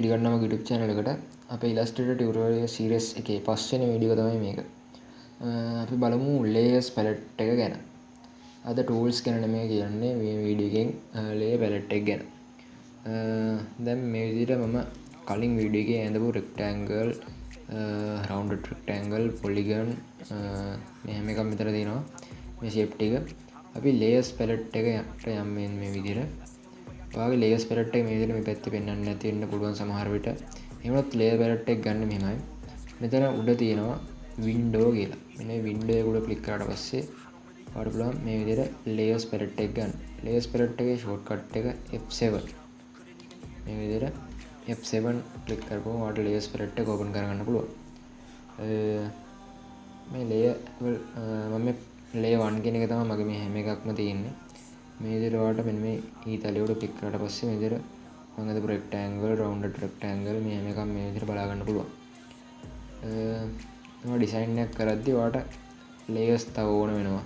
පිළිගන්නවා YouTube channel එකට. අපේ Illustrator tutorial series එකේ පස්වෙනි වීඩියෝ තමයි මේක. අපි බලමු layers palette එක ගැන. අද tools ගැන නෙමෙයි කියන්නේ මේ වීඩියෝ එකෙන් layer palette එක ගැන. දැන් මේ විදිහට මම කලින් වීඩියෝ එකේ ඇඳපු rectangle, rounded rectangle, polygon මේ හැම එකක්ම මෙතන තියෙනවා. මේ shape ටික අපි layers palette එකට යම් මේ විදිහට ඔයාගේ layers palette එක මේ විදිහට මේ පැත්තේ පෙන්වන්න නැති වෙන්න පුළුවන් සමහර විට. එහෙමත් layer palette එක ගන්න මෙහෙමයි. මෙතන උඩ තියෙනවා window කියලා. මෙන්න මේ window එක උඩ ක්ලික් කරාට පස්සේ ඔයාලට පුළුවන් මේ විදිහට layers palette එක ගන්න. layers palette එකේ shortcut එක F7. මේ විදිහට F7 ක්ලික් කරපුවම ඔයාලට layers palette එක open කරගන්න පුළුවන්. මේ layer මම layer 1 කියන එක තමයි මගේ මේ හැම එකක්ම තියෙන්නේ. මේ විදිහට ඔයාලට මෙන්න මේ ඊතලයේ උඩ ක්ලික් කරාට පස්සේ මේ විදිහට මම අද rectangle, rounded rectangle මේ හැම එකක්ම මේ විදිහට බලා ගන්න පුළුවන්. ඔයා ඩිසයින් එකක් කරද්දී ඔයාලට layers තව ඕන වෙනවා.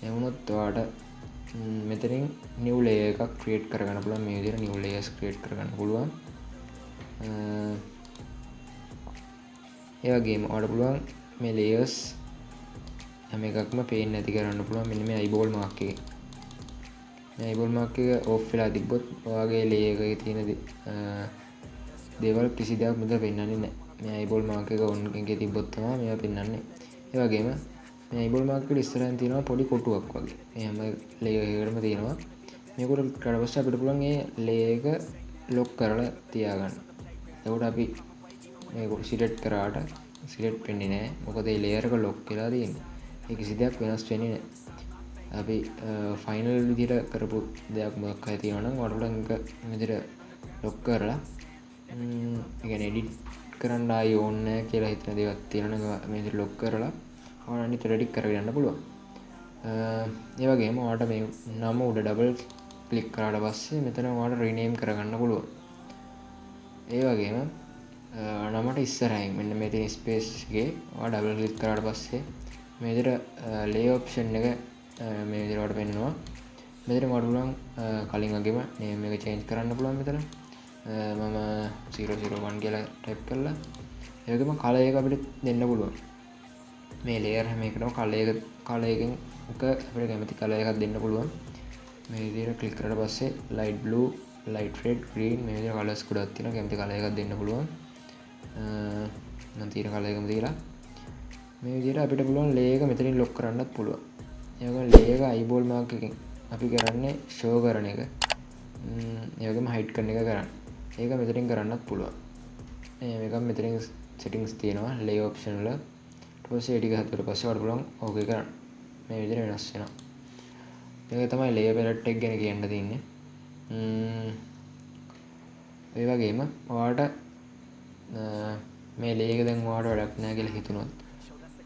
ඒ වුණොත් ඔයාලට මෙතනින් new layer එකක් create කරගන්න පුළුවන්. මේ විදිහට new layers create කරගන්න පුළුවන්. ඒ වගේම ඔයාලට පුළුවන් මේ layers හැම එකක්ම පේන්නේ නැති කරන්න පුළුවන් මෙන්න මේ eyeball mark එකේ. මේ eyeball mark එක off වෙලා තිබ්බොත් ඔයාගේ layer එකේ තියෙන දේවල් කිසි දෙයක් මෙතන පෙන්වන්නේ නැහැ. මේ eyeball mark එක on එකේ තිබ්බොත් තමයි මේවා පෙන්වන්නේ. ඒ වගේම මේ eyeball mark එකට ඉස්සරහින් තියෙනවා පොඩි කොටුවක් වගේ. මේ හැම layer එකකටම තියෙනවා. මේක උඩ ඊට පස්සේ අපිට පුළුවන් මේ layer එක lock කරලා තියාගන්න. එතකොට අපි මේක select කරාට select වෙන්නේ නැහැ. මොකද මේ layer එක lock වෙලා තියෙන්නේ. ඒ කිසි දෙයක් වෙනස් වෙන්නේ නැහැ. අපි ෆයිනල් විදිහට කරපු දෙයක් මොකක් හරි තියෙනවා නම් ඔයාලට ඒක විදිහට ලොක් කරලා ඒ කියන්නේ එඩිට් කරන්න ආයෙ ඕනේ නැහැ කියලා හිතන දේවල් තියෙනවා නම් මේ විදිහට ලොක් කරලා ඔයාලට අනිත් එඩිට් කරගෙන යන්න පුළුවන්. ඒ වගේම ඔයාලට මේ නම උඩ ඩබල් ක්ලික් කරාට පස්සේ මෙතන ඔයාලට රීනේම් කරගන්න පුළුවන්. ඒ වගේම නමට ඉස්සරහින් මෙන්න මේ තියෙන ස්පේස් එකේ ඔයාලා ඩබල් ක්ලික් කරාට පස්සේ මේ විදිහට ලේ ඔප්ෂන් එක මේ විදිහට වලට පෙන්නනවා. මෙතන මට පුළුවන් කලින් වගේම නේම් එක චේන්ජ් කරන්න පුළුවන් මෙතන. මම 001 කියලා ටයිප් කරලා ඒ වගේම කලර් එක අපිට දෙන්න පුළුවන්. මේ ලේයර් හැම එකටම කලර් එකකින් අපිට කැමති කලර් එකක් දෙන්න පුළුවන්. මේ විදිහට ක්ලික් කරලා පස්සේ light blue, light red, green මේ විදිහට කලර්ස් ගොඩක් තියෙනවා. කැමති කලර් එකක් දෙන්න පුළුවන්. මම තියෙන කලර් එකම දීලා මේ විදිහට අපිට පුළුවන් ලේ එක මෙතනින් ලොක් කරන්නත් පුළුවන්. ඒ වගේම ලේ එක eyeball mark එකකින් අපි කරන්නේ show කරන එක. ඒ වගේම hide කරන එක කරන්නේ. ඒක මෙතනින් කරන්නත් පුළුවන්. මේක මෙතනින් settings තියෙනවා lay option වල. ඊට පස්සේ ඒ ටික හදුවට පස්සේ වඩ පුළුවන් okay කරන්න. මේ විදිහට වෙනස් වෙනවා. මේක තමයි layer palette එක ගැන කියන්න තියෙන්නේ. ඒ වගේම ඔයාලට මේ ලේ එක දැන් ඔයාලට වැඩක් නැහැ කියලා හිතුනොත්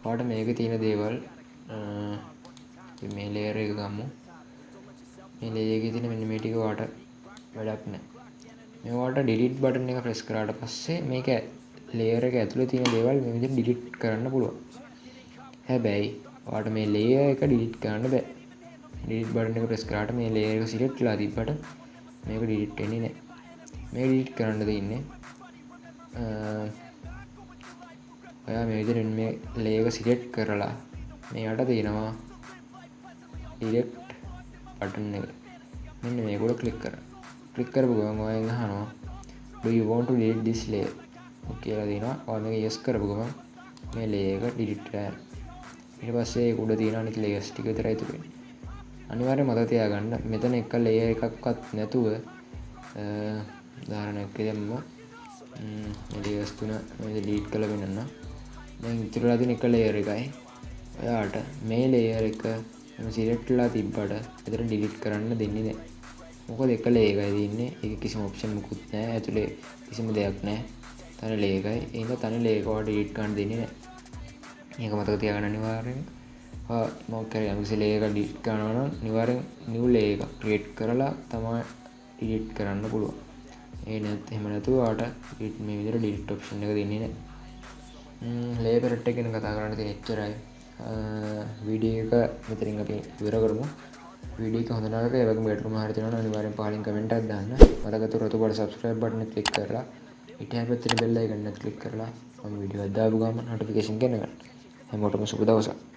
ඔයාලට මේකේ තියෙන දේවල් මේ layer එක ගමු. මේ layer එකේ තියෙන මෙන්න මේ ටික ඔයාලට වැඩක් නැහැ. මේ ඔයාලට delete button එක press කරාට පස්සේ මේක layer එක ඇතුලේ තියෙන දේවල් මේ විදිහට delete කරන්න පුළුවන්. හැබැයි ඔයාලට මේ layer එක delete කරන්න බෑ. delete button එක press කරාට මේ layer එක select වෙලා තිබ්බට මේක delete වෙන්නේ නැහැ. මේක delete කරන්න දෙන්නේ ඔයා මේ විදිහට මේ layer එක select කරලා මේ යට තියෙනවා delete button එක. මෙන්න මේක උඩ click කරා. click කරපු ගමන් ඔයාගෙන් අහනවා do you want to delete this layer කියලා දෙනවා. ඔයා මේක yes කරපු ගමන් මේ layer එක delete වෙලා යනවා. ඊට පස්සේ ඒක උඩ තියෙන අනිත් layers ටික විතරයි ඉතුරු වෙන්නේ. අනිවාර්යයෙන් මතක තියාගන්න මෙතන එක layer එකක්වත් නැතුව උදාහරණයක් දෙන්න මේ layers තුන මේ delete කරලා වෙනන්න. දැන් ඉතුරුලා තියෙන එක layer එකයි. ඔයාලට මේ layer එක select වෙලා තිබ්බට එතන delete කරන්න දෙන්නේ නැහැ. මොකද එක layer එකයි තියෙන්නේ. ඒක කිසිම option මුකුත් නැහැ. ඇතුලේ කිසිම දෙයක් නැහැ. තන layer එකයි. ඒ හින්දා තන layer එක ඔයාලට delete කරන්න දෙන්නේ නැහැ. මේක මතක තියාගන්න අනිවාර්යෙන්. මොකක් හරි යම්කිසි layer එකක් delete කරනවා නම් අනිවාර්යෙන් new layer එකක් create කරලා තමයි delete කරන්න පුළුවන්. එහෙම නැතුව ඔයාලට මේ විදිහට delete option එක දෙන්නේ නැහැ. layer palette එක ගැන කතා කරන්න තියෙන එච්චරයි. වීඩියෝ එක මෙතනින් අපි ඉවර කරමු. වීඩියෝ එක හොඳ නරක ඒ වගේම ගැටලු මොනවා හරි තියෙනවා නම් අනිවාර්යෙන් පහලින් කමෙන්ට් එකක් දාන්න. මතක තව රතු පාට subscribe button එක click කරලා ඊට හැපැත්තට බෙල් අයිකන් එක ක්ලික් කරලා මම වීඩියෝ එක දාපු ගමන් නොටිෆිකේෂන් එක එන්න ගන්න. හැමෝටම සුබ දවසක්.